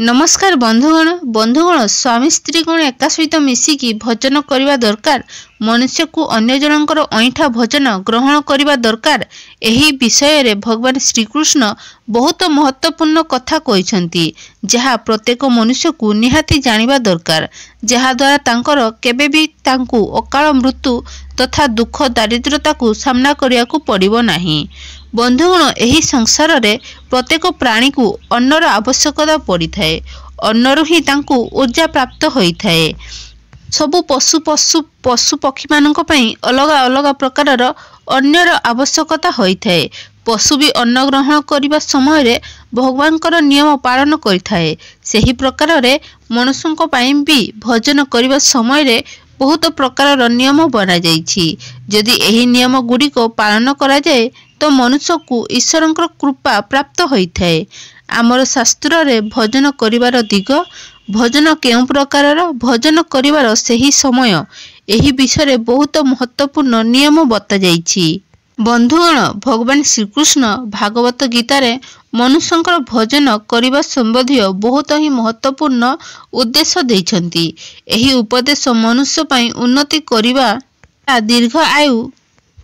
नमस्कार बंधुगण स्वामी स्त्री गुण एका सहित मिसिकी भजन करने दरकार। मनुष्य को अन्य जनकर अईठा भजन ग्रहण करने दरकार। यही विषय रे भगवान श्रीकृष्ण बहुत महत्वपूर्ण कथा कहिसंती, जहा प्रत्येक मनुष्य को निहाती जानिबा दरकार, जहा द्वारा तांकर केबे भी तांकु अकाल मृत्यु तथा दुख दारिद्रता को सामना करिया को पड़िबो नाही। बंधुगण यही संसार रे प्रत्येक प्राणी को अन्नर आवश्यकता पड़ी थाए। अन्नरु ही तांकु ऊर्जा प्राप्त होई थाए। सबु पशु पक्षी मानक पई अलग अलग प्रकार अन्नर आवश्यकता होई थाए। पशु भी अन्न ग्रहण करने समय रे भगवान नियम पालन करिथाए। सही प्रकार रे मनुष्यों पई भी भजन करने समय रे बहुत प्रकार नियम बना जाइछि। यदि एही नियम गुडी को पालन करा जाए तो मनुष्य को ईश्वर कृपा प्राप्त होइथाए। आमर शास्त्र रे भजन करिवार दिग, भजन केउ प्रकार भजन करिवार सही समय, एही विषय रे बहुत महत्वपूर्ण नियम बता जाइछि। बंधुगण भगवान श्रीकृष्ण भागवत गीता रे मनुष्यंकर भजन करिवा संबंधी बहुत ही महत्वपूर्ण उद्देश्य दैछंती। एही उपदेश मनुष्य पई उन्नति करिवा, दीर्घ आयु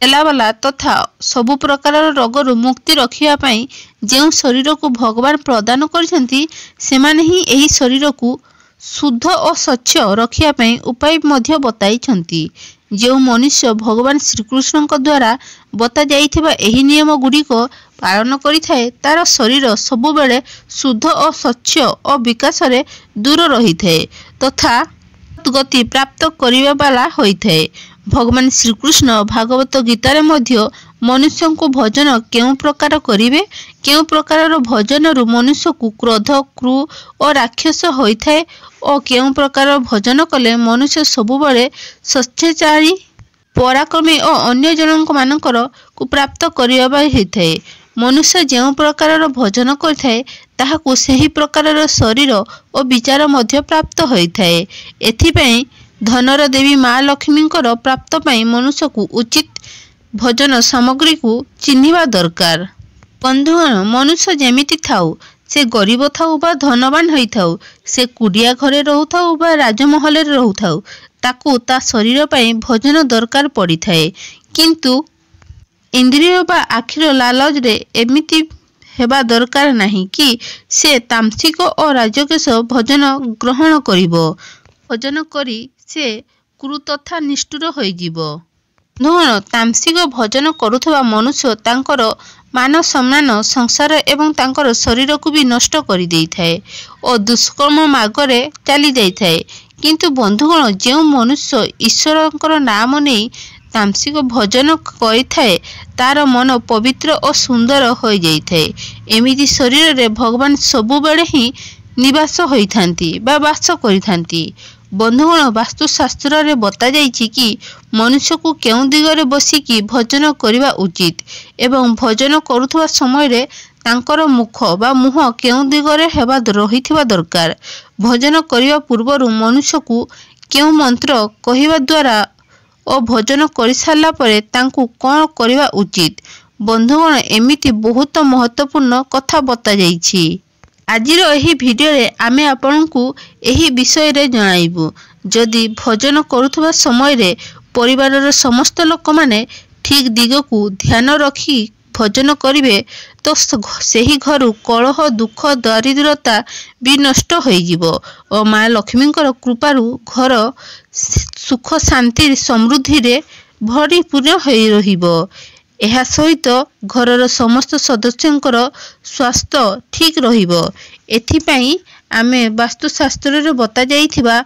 एलावाला तथा सबु प्रकार रोगरु मुक्ति रखिया पाई जेउ शरीर को भगवान प्रदान करछंती, सेमाने ही एही शरीर को शुद्ध और स्वच्छ रखिया पाई उपाय मध्य बताइछंती। जो मनुष्य भगवान श्रीकृष्ण द्वारा बता जाइथिबा एही नियम गुडी को पालन करिथाए, तार शरीर सबु बेले शुद्ध और स्वच्छ और विकास रे दूर रहिथाए तथा गति प्राप्त करिवा वाला होइथाए। भगवान श्रीकृष्ण भागवत गीतारे मध्य मनुष्य को भजन केउ प्रकार करिवे, केउ प्रकार भजन रु मनुष्य को क्रोध क्रूर और राक्षस होइथाए और केउ प्रकार भजन कले मनुष्य सबुबले सच्चेचारी पराक्रमी और अन्य जनक मानकर को प्राप्त करिवा होइथाए। मनुष्य जेउ प्रकार भजन करिथाए ताहाकु सही प्रकार शरीर और विचार मध्य प्राप्त होइथाए। एथिपई धनर देवी माँ लक्ष्मी प्राप्त पाई मनुष्य को उचित भजन सामग्री को चिन्हिबा दरकार। बंधुगण मनुष्य जेमिति थाउ, से गरीब थाउ बा धनवान होई थाउ, से कुडिया घरे रहु थाउ बा राजमहल रे रहु थाउ, ताकू ता शरीर पाई भजन दरकार पड़ी थाए। किंतु इंद्रिय बा आखिर लालच रे एमिति हेबा दरकार नहीं कि से तामसिक और राजकेश भजन ग्रहण करिबो। भजन करी से क्रू तथा निष्ठुर होइजिबो। बंधुगण तामसिक भजन करुथबा मनुष्य तांकर मान सम्मान संसार एवं तांकर शरीर को भी नष्ट करि देइथाए और दुष्कर्म मार्गरे चली जाइथाए। किंतु बंधुगण जो मनुष्य ईश्वरंकर नाम नहीं तामसिक भजन करिथाए, तार मन पवित्र और सुंदर हो जाइथाए। एमिति शरीर रे भगवान सबु बेले ही निवास होइथांती बा वास करिथांती। बंधुगण वास्तुशास्त्र रे बता जाइछि कि मनुष्य को केउ दिगरे बसिकी भजन करिवा उचित एवं भजन करुथबा समय रे तांकर मुख बा मुह केउ दिगरे हेबा रहिथिबा दरकार। भजन करिवा पूर्वरु मनुष्य को केउ मंत्र कहिबा द्वारा और भजन करि सारला परे तांकु कोन करिवा उचित। बंधुगण एमिति बहुत महत्वपूर्ण कथा बता जाइछि। आजिर एही भिडियो रे आमे आपनकु एही विषय रे जणाइबु। जदि भजन करुथबा समय रे परिवारर समस्त लोक माने ठीक दिग को ध्यान रखी भजन करिवे तो सेही घरु कलह दुख दारिद्रता भी नष्ट होइजिबो और माँ लक्ष्मींकर कृपारु घर सुख शांति समृद्धि रे भरीपूर्ण होई रहिबो। एहा सहित घरर समस्त सदस्यंकर स्वास्थ्य ठीक रहिबो। एथिपई आमे वास्तुशास्त्र रे बता जाइथिबा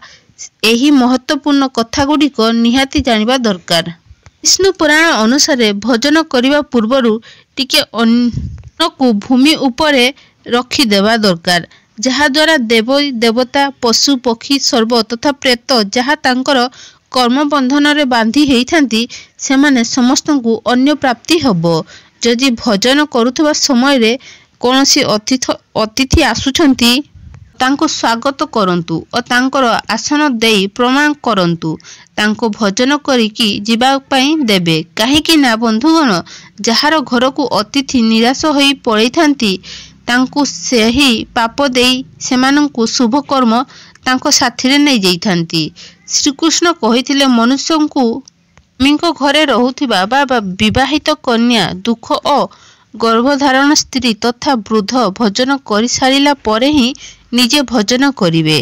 एही महत्वपूर्ण कथा गुडी को निहाती जानिबा दरकार। विष्णु पुराण अनुसार भजन करिबा पूर्वरु टिके अन्न को भूमि उपरे रखी देबा दरकार, जहा द्वारा देव देवता पशु पक्षी सर्व तथा प्रेत जहा तांकर कर्म बंधन रे बांधी हेइथांती सेमाने समस्त को अन्य प्राप्ति हबो। जदि भजन करुथबा समय रे कोनोसी अतिथि आसुछंती तांको स्वागत करंतु और तांकर आसन देई प्रणाम करंतु, तांको भजन करिकी जीवा पई देबे। काहे कि ना बंधुगण जहार घर को अतिथि निराश होई पड़ैथांती ତାଙ୍କୁ ସେହି ପାପ ଦେଇ ସେମାନଙ୍କୁ ଶୁଭ କର୍ମ ତାଙ୍କ ସାଥିରେ ନେଇଯାଇଥାନ୍ତି। ଶ୍ରୀକୃଷ୍ଣ କହିଥିଲେ ମନୁଷ୍ୟଙ୍କୁ ସ୍ୱାମୀଙ୍କ ଘରେ ରହୁଥିବା ବା ବିବାହିତ କନ୍ୟା, ଦୁଃଖ ଓ ଗର୍ଭଧାରଣ ସ୍ତ୍ରୀ ତଥା ବୃଦ୍ଧ ଭୋଜନ କରିସାରିଲା ପରେ ହିଁ ନିଜେ ଭୋଜନ କରିବେ।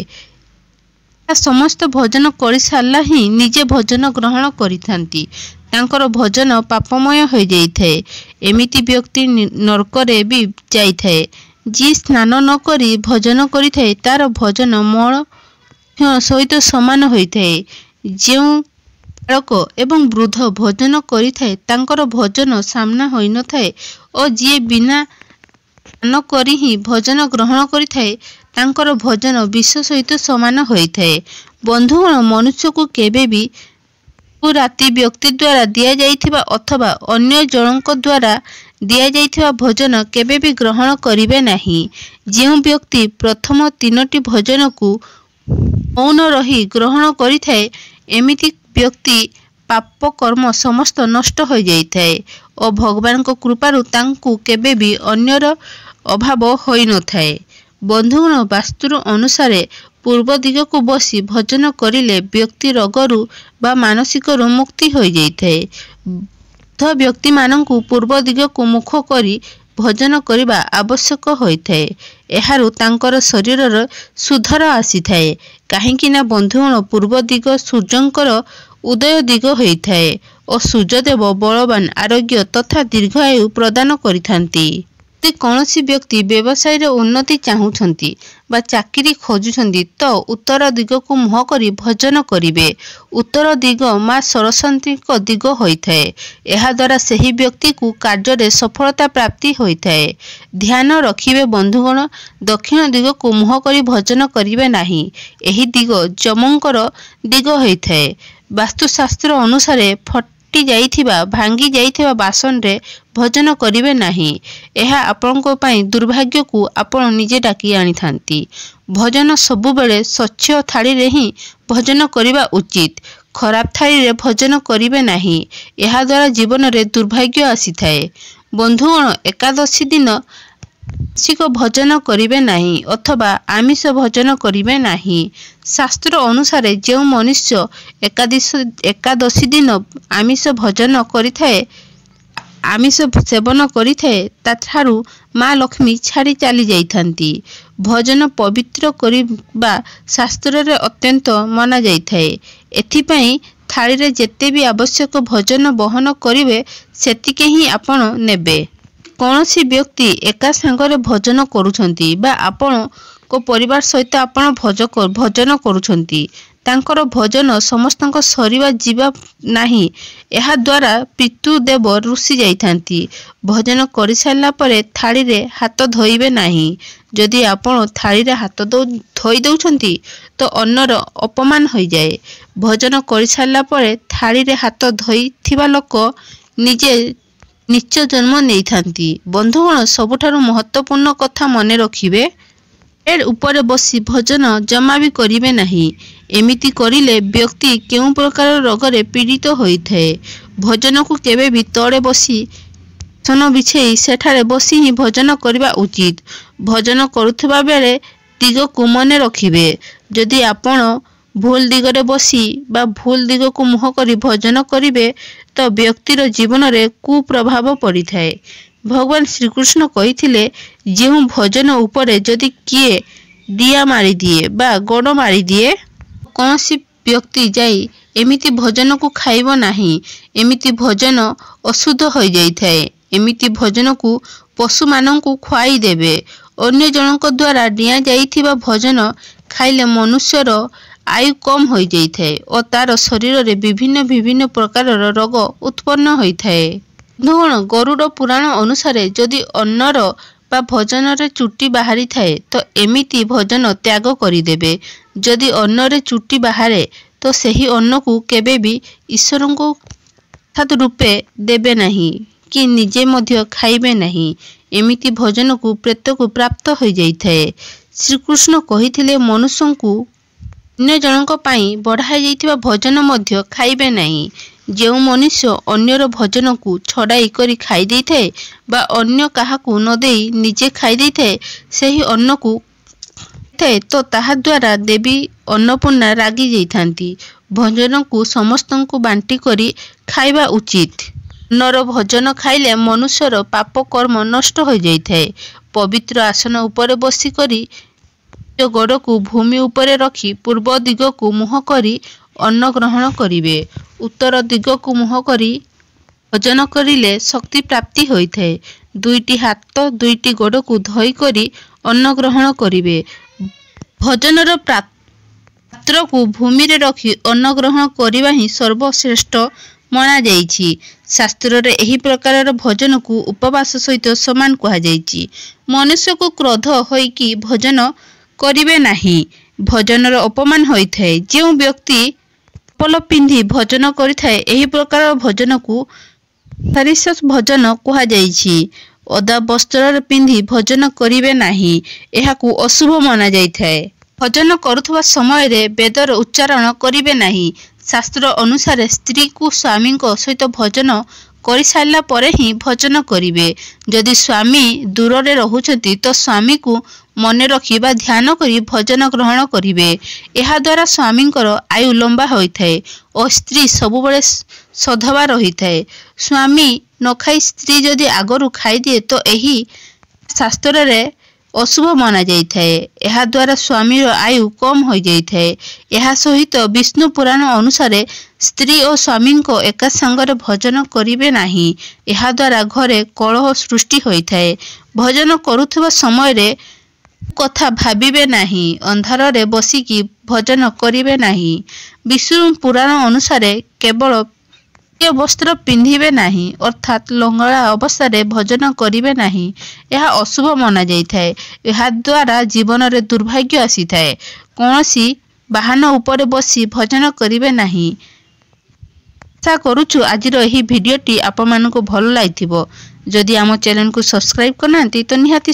ସମସ୍ତ ଭୋଜନ କରିସାରିଲା ହିଁ ନିଜେ ଭୋଜନ ଗ୍ରହଣ କରିଥାନ୍ତି। ତାଙ୍କର ଭୋଜନ ପାପମୟ ହୋଇଯାଇଥାଏ। ଏମିତି ବ୍ୟକ୍ତି ନରକରେ ବି ଯାଇଥାଏ। ଯିଏ ସ୍ନାନ ନ କରି ଭୋଜନ କରିଥାଏ ତାର ଭୋଜନ ମଳ ସହିତ ସମାନ ହୋଇଥାଏ। ଯେଉଁ ବାଳକ ଏବଂ ବୃଦ୍ଧ ଭୋଜନ କରିଥାଏ ତାଙ୍କର ଭୋଜନ ସାମ୍ନା ହୋଇନଥାଏ ଓ ଯିଏ ବିନା ସ୍ନାନ କରି ହିଁ ଭୋଜନ ଗ୍ରହଣ କରିଥାଏ ତାଙ୍କର ଭୋଜନ ବିଷ ସହିତ ସମାନ ହୋଇଥାଏ। ବନ୍ଧୁଗଣ, ମନୁଷ୍ୟକୁ କେବେ ବି ରାତି ବ୍ୟକ୍ତି ଦ୍ୱାରା ଦିଆଯାଇଥିବା ଅଥବା ଅନ୍ୟ ଜଣଙ୍କ ଦ୍ୱାରା ଦିଆଯାଇଥିବା ଭୋଜନ କେବେ ବି ଗ୍ରହଣ କରିବେ ନାହିଁ। ଯେଉଁ ବ୍ୟକ୍ତି ପ୍ରଥମ 3ଟି ଭୋଜନକୁ ମୌନ ରହି ଗ୍ରହଣ କରିଥାଏ ଏମିତି ବ୍ୟକ୍ତି ପାପ କର୍ମ ସମସ୍ତ ନଷ୍ଟ ହୋଇଯାଇଥାଏ ଓ ଭଗବାନଙ୍କ କୃପାରୁ ତାଙ୍କୁ କେବେ ବି ଅନ୍ୟର ଅଭାବ ହୋଇନଥାଏ। ବନ୍ଧୁଗଣ, ବାସ୍ତୁର ଅନୁସାରେ ପୂର୍ବ ଦିଗକୁ ବସି ଭୋଜନ କରିଲେ ବ୍ୟକ୍ତି ରୋଗରୁ ବା ମାନସିକରୁ ମୁକ୍ତି ହୋଇଯାଇଥାଏ। ବୃଦ୍ଧ ବ୍ୟକ୍ତିମାନଙ୍କୁ ପୂର୍ବ ଦିଗକୁ ମୁଖ କରି ଭୋଜନ କରିବା ଆବଶ୍ୟକ ହୋଇଥାଏ। ଏହାରୁ ତାଙ୍କର ଶରୀରର ସୁଧାର ଆସିଥାଏ। କାହିଁକି ନା ବନ୍ଧୁଗଣ, ପୂର୍ବ ଦିଗ ସୂର୍ଯ୍ୟଙ୍କର ଉଦୟ ଦିଗ ହୋଇଥାଏ ଓ ସୂର୍ଯ୍ୟଦେବ ବଳବାନ, ଆରୋଗ୍ୟ ତଥା ଦୀର୍ଘାୟୁ ପ୍ରଦାନ କରିଥାନ୍ତି। ଯଦି କୌଣସି ବ୍ୟକ୍ତି ବ୍ୟବସାୟରେ ଉନ୍ନତି ଚାହୁଁଛନ୍ତି ବା ଚାକିରି ଖୋଜୁଛନ୍ତି ତ ଉତ୍ତର ଦିଗକୁ ମୁହଁ କରି ଭୋଜନ କରିବେ। ଉତ୍ତର ଦିଗ ମା ସରସ୍ୱତୀଙ୍କ ଦିଗ ହୋଇଥାଏ। ଏହାଦ୍ୱାରା ସେହି ବ୍ୟକ୍ତିକୁ କାର୍ଯ୍ୟରେ ସଫଳତା ପ୍ରାପ୍ତି ହୋଇଥାଏ। ଧ୍ୟାନ ରଖିବେ ବନ୍ଧୁଗଣ, ଦକ୍ଷିଣ ଦିଗକୁ ମୁହଁ କରି ଭୋଜନ କରିବେ ନାହିଁ। ଏହି ଦିଗ ଯମଙ୍କର ଦିଗ ହୋଇଥାଏ। ବାସ୍ତୁଶାସ୍ତ୍ର ଅନୁସାରେ ଫଟି ଯାଇଥିବା, ଭାଙ୍ଗି ଯାଇଥିବା ବାସନରେ ଭୋଜନ କରିବେ ନାହିଁ। ଏହା ଆପଣଙ୍କ ପାଇଁ ଦୁର୍ଭାଗ୍ୟକୁ ଆପଣ ନିଜେ ଡାକି ଆଣିଥାନ୍ତି। ଭୋଜନ ସବୁବେଳେ ସ୍ୱଚ୍ଛ ଥାଳିରେ ହିଁ ଭୋଜନ କରିବା ଉଚିତ। ଖରାପ ଥାଳିରେ ଭୋଜନ କରିବେ ନାହିଁ। ଏହାଦ୍ୱାରା ଜୀବନରେ ଦୁର୍ଭାଗ୍ୟ ଆସିଥାଏ। ବନ୍ଧୁଗଣ, ଏକାଦଶୀ ଦିନ ମାସିକ ଭୋଜନ କରିବେ ନାହିଁ ଅଥବା ଆମିଷ ଭୋଜନ କରିବେ ନାହିଁ। ଶାସ୍ତ୍ର ଅନୁସାରେ ଯେଉଁ ମନୁଷ୍ୟ ଏକାଦଶୀ ଦିନ ଆମିଷ ଭୋଜନ କରିଥାଏ, ଆମିଷ ସେବନ କରିଥାଏ ତାଠାରୁ ମା ଲକ୍ଷ୍ମୀ ଛାଡ଼ି ଚାଲି ଯାଇଥାନ୍ତି। ଭୋଜନ ପବିତ୍ର କରିବା ଶାସ୍ତ୍ରରେ ଅତ୍ୟନ୍ତ ମନାଯାଇଥାଏ। ଏଥିପାଇଁ ଥାଳିରେ ଯେତେ ବି ଆବଶ୍ୟକ ଭୋଜନ ବହନ କରିବେ ସେତିକି ହିଁ ଆପଣ ନେବେ। କୌଣସି ବ୍ୟକ୍ତି ଏକା ସାଙ୍ଗରେ ଭୋଜନ କରୁଛନ୍ତି ବା ଆପଣଙ୍କ ପରିବାର ସହିତ ଆପଣ ଭୋଜନ କରୁଛନ୍ତି, ତାଙ୍କର ଭୋଜନ ସମସ୍ତଙ୍କ ସରିବା ଯିବା ନାହିଁ। ଏହାଦ୍ୱାରା ପିତୃଦେବ ରୁଷି ଯାଇଥାନ୍ତି। ଭୋଜନ କରିସାରିଲା ପରେ ଥାଳିରେ ହାତ ଧୋଇବେ ନାହିଁ। ଯଦି ଆପଣ ଥାଳିରେ ହାତ ଧୋଇ ଦେଉଛନ୍ତି ତ ଅନ୍ନର ଅପମାନ ହୋଇଯାଏ। ଭୋଜନ କରିସାରିଲା ପରେ ଥାଳିରେ ହାତ ଧୋଇଥିବା ଲୋକ ନିଜେ ନୀଚ ଜନ୍ମ ନେଇଥାନ୍ତି। ବନ୍ଧୁଗଣ, ସବୁଠାରୁ ମହତ୍ତ୍ୱପୂର୍ଣ୍ଣ କଥା ମନେ ରଖିବେ, ବେଡ୍ ଉପରେ ବସି ଭୋଜନ ଜମା ବି କରିବେ ନାହିଁ। ଏମିତି କରିଲେ ବ୍ୟକ୍ତି କେଉଁ ପ୍ରକାର ରୋଗରେ ପୀଡ଼ିତ ହୋଇଥାଏ। ଭୋଜନକୁ କେବେ ବି ତଳେ ବସି ଆସନ ବିଛେଇ ସେଠାରେ ବସି ହିଁ ଭୋଜନ କରିବା ଉଚିତ। ଭୋଜନ କରୁଥିବା ବେଳେ ଦିଗକୁ ମନେ ରଖିବେ। ଯଦି ଆପଣ ଭୁଲ ଦିଗରେ ବସି ବା ଭୁଲ ଦିଗକୁ ମୁହଁ କରି ଭୋଜନ କରିବେ ତ ବ୍ୟକ୍ତିର ଜୀବନରେ କୁପ୍ରଭାବ ପଡ଼ିଥାଏ। ଭଗବାନ ଶ୍ରୀକୃଷ୍ଣ କହିଥିଲେ, ଯେଉଁ ଭୋଜନ ଉପରେ ଯଦି କିଏ ଡିଆ ମାରିଦିଏ ବା ଗୋଡ଼ ମାରିଦିଏ, କୌଣସି ବ୍ୟକ୍ତି ଯାଇ ଏମିତି ଭୋଜନକୁ ଖାଇବ ନାହିଁ। ଏମିତି ଭୋଜନ ଅଶୁଦ୍ଧ ହୋଇଯାଇଥାଏ। ଏମିତି ଭୋଜନକୁ ପଶୁମାନଙ୍କୁ ଖୁଆଇ ଦେବେ। ଅନ୍ୟ ଜଣଙ୍କ ଦ୍ୱାରା ଦିଆଯାଇଥିବା ଭୋଜନ ଖାଇଲେ ମନୁଷ୍ୟର ଆୟୁ କମ୍ ହୋଇଯାଇଥାଏ ଓ ତାର ଶରୀରରେ ବିଭିନ୍ନ ପ୍ରକାରର ରୋଗ ଉତ୍ପନ୍ନ ହୋଇଥାଏ। ବନ୍ଧୁଗଣ, ଗରୁଡ଼ ପୁରାଣ ଅନୁସାରେ ଯଦି ଅନ୍ନର ବା ଭୋଜନରେ ଚୁଟି ବାହାରିଥାଏ ତ ଏମିତି ଭୋଜନ ତ୍ୟାଗ କରିଦେବେ। ଯଦି ଅନ୍ନରେ ଚୁଟି ବାହାରେ ତ ସେହି ଅନ୍ନକୁ କେବେ ବି ଈଶ୍ୱରଙ୍କୁ ପ୍ରସାଦ ରୂପେ ଦେବେ ନାହିଁ କି ନିଜେ ମଧ୍ୟ ଖାଇବେ ନାହିଁ। ଏମିତି ଭୋଜନକୁ ପ୍ରେତକୁ ପ୍ରାପ୍ତ ହୋଇଯାଇଥାଏ। ଶ୍ରୀକୃଷ୍ଣ କହିଥିଲେ, ମନୁଷ୍ୟଙ୍କୁ ଅନ୍ୟ ଜଣଙ୍କ ପାଇଁ ବଢ଼ାଯାଇଥିବା ଭୋଜନ ମଧ୍ୟ ଖାଇବେ ନାହିଁ। ଯେଉଁ ମନୁଷ୍ୟ ଅନ୍ୟର ଭୋଜନକୁ ଛଡ଼ାଇ କରି ଖାଇ ଦେଇଥାଏ ବା ଅନ୍ୟ କାହାକୁ ନ ଦେଇ ନିଜେ ଖାଇ ଦେଇଥାଏ, ସେହି ଅନ୍ନକୁ ତ ତାହା ଦ୍ୱାରା ଦେବୀ ଅନ୍ନପୂର୍ଣ୍ଣା ରାଗି ଯାଇଥାନ୍ତି। ଭୋଜନକୁ ସମସ୍ତଙ୍କୁ ବାଣ୍ଟି କରି ଖାଇବା ଉଚିତ। ଅନ୍ନର ଭୋଜନ ଖାଇଲେ ମନୁଷ୍ୟର ପାପ କର୍ମ ନଷ୍ଟ ହୋଇଯାଇଥାଏ। ପବିତ୍ର ଆସନ ଉପରେ ବସି କରି ଗୋଡ଼କୁ ଭୂମି ଉପରେ ରଖି ପୂର୍ବ ଦିଗକୁ ମୁହଁ କରି ଅନ୍ନ ଗ୍ରହଣ କରିବେ। ଉତ୍ତର ଦିଗକୁ ମୁହଁ କରି ଭୋଜନ କରିଲେ ଶକ୍ତି ପ୍ରାପ୍ତି ହୋଇଥାଏ। ଦୁଇଟି ହାତ ଦୁଇଟି ଗୋଡ଼କୁ ଧୋଇ କରି ଅନ୍ନ ଗ୍ରହଣ କରିବେ। ଭୋଜନର ପାତ୍ରକୁ ଭୂମିରେ ରଖି ଅନ୍ନ ଗ୍ରହଣ କରିବା ହିଁ ସର୍ବଶ୍ରେଷ୍ଠ ମନାଯାଇଛି। ଶାସ୍ତ୍ରରେ ଏହି ପ୍ରକାରର ଭୋଜନକୁ ଉପବାସ ସହିତ ସମାନ କୁହାଯାଇଛି। ମନୁଷ୍ୟକୁ କ୍ରୋଧ ହୋଇକି ଭୋଜନ କରିବେ ନାହିଁ। ଭୋଜନର ଅପମାନ ହୋଇଥାଏ। ଯେଉଁ ବ୍ୟକ୍ତି ଚପଲ ପିନ୍ଧି ଭୋଜନ କରିଥାଏ, ଏହି ପ୍ରକାର ଭୋଜନକୁ ଫାରିସ ଭୋଜନ କୁହାଯାଇଛି। ଓଦା ବସ୍ତ୍ରରେ ପିନ୍ଧି ଭୋଜନ କରିବେ ନାହିଁ, ଏହାକୁ ଅଶୁଭ ମନାଯାଇଥାଏ। ଭୋଜନ କରୁଥିବା ସମୟରେ ବେଦର ଉଚ୍ଚାରଣ କରିବେ ନାହିଁ। ଶାସ୍ତ୍ର ଅନୁସାରେ ସ୍ତ୍ରୀକୁ ସ୍ୱାମୀଙ୍କ ସହିତ ଭୋଜନ କରିସାରିଲା ପରେ ହିଁ ଭୋଜନ କରିବେ। ଯଦି ସ୍ୱାମୀ ଦୂରରେ ରହୁଛନ୍ତି ତ ସ୍ୱାମୀକୁ ମନେ ରଖି ବା ଧ୍ୟାନ କରି ଭୋଜନ ଗ୍ରହଣ କରିବେ। ଏହାଦ୍ୱାରା ସ୍ୱାମୀଙ୍କର ଆୟୁ ଲମ୍ବା ହୋଇଥାଏ ଓ ସ୍ତ୍ରୀ ସବୁବେଳେ ସଧବା ରହିଥାଏ। ସ୍ୱାମୀ ନ ଖାଇ ସ୍ତ୍ରୀ ଯଦି ଆଗରୁ ଖାଇଦିଏ ତ ଏହି ଶାସ୍ତ୍ରରେ ଅଶୁଭ ମନାଯାଇଥାଏ। ଏହାଦ୍ୱାରା ସ୍ୱାମୀର ଆୟୁ କମ୍ ହୋଇଯାଇଥାଏ। ଏହା ସହିତ ବିଷ୍ଣୁ ପୁରାଣ ଅନୁସାରେ ସ୍ତ୍ରୀ ଓ ସ୍ୱାମୀଙ୍କ ଏକା ସାଙ୍ଗରେ ଭୋଜନ କରିବେ ନାହିଁ। ଏହାଦ୍ୱାରା ଘରେ କଳହ ସୃଷ୍ଟି ହୋଇଥାଏ। ଭୋଜନ କରୁଥିବା ସମୟରେ କଥା ଭାବିବେ ନାହିଁ। ଅନ୍ଧାରରେ ବସିକି ଭୋଜନ କରିବେ ନାହିଁ। ବିଷ୍ଣୁ ପୁରାଣ ଅନୁସାରେ କେବଳ ବସ୍ତ୍ର ପିନ୍ଧିବେ ନାହିଁ, ଅର୍ଥାତ୍ ଲଙ୍ଗଳା ଅବସ୍ଥାରେ ଭୋଜନ କରିବେ ନାହିଁ। ଏହା ଅଶୁଭ ମନାଯାଇଥାଏ। ଏହାଦ୍ୱାରା ଜୀବନରେ ଦୁର୍ଭାଗ୍ୟ ଆସିଥାଏ। କୌଣସି ବାହନ ଉପରେ ବସି ଭୋଜନ କରିବେ ନାହିଁ। ଆଶା କରୁଛୁ ଆଜିର ଏହି ଭିଡ଼ିଓଟି ଆପଣମାନଙ୍କୁ ଭଲ ଲାଗିଥିବ। ଯଦି ଆମ ଚ୍ୟାନେଲକୁ ସବସ୍କ୍ରାଇବ୍ କରିନାହାନ୍ତି ତ ନିହାତି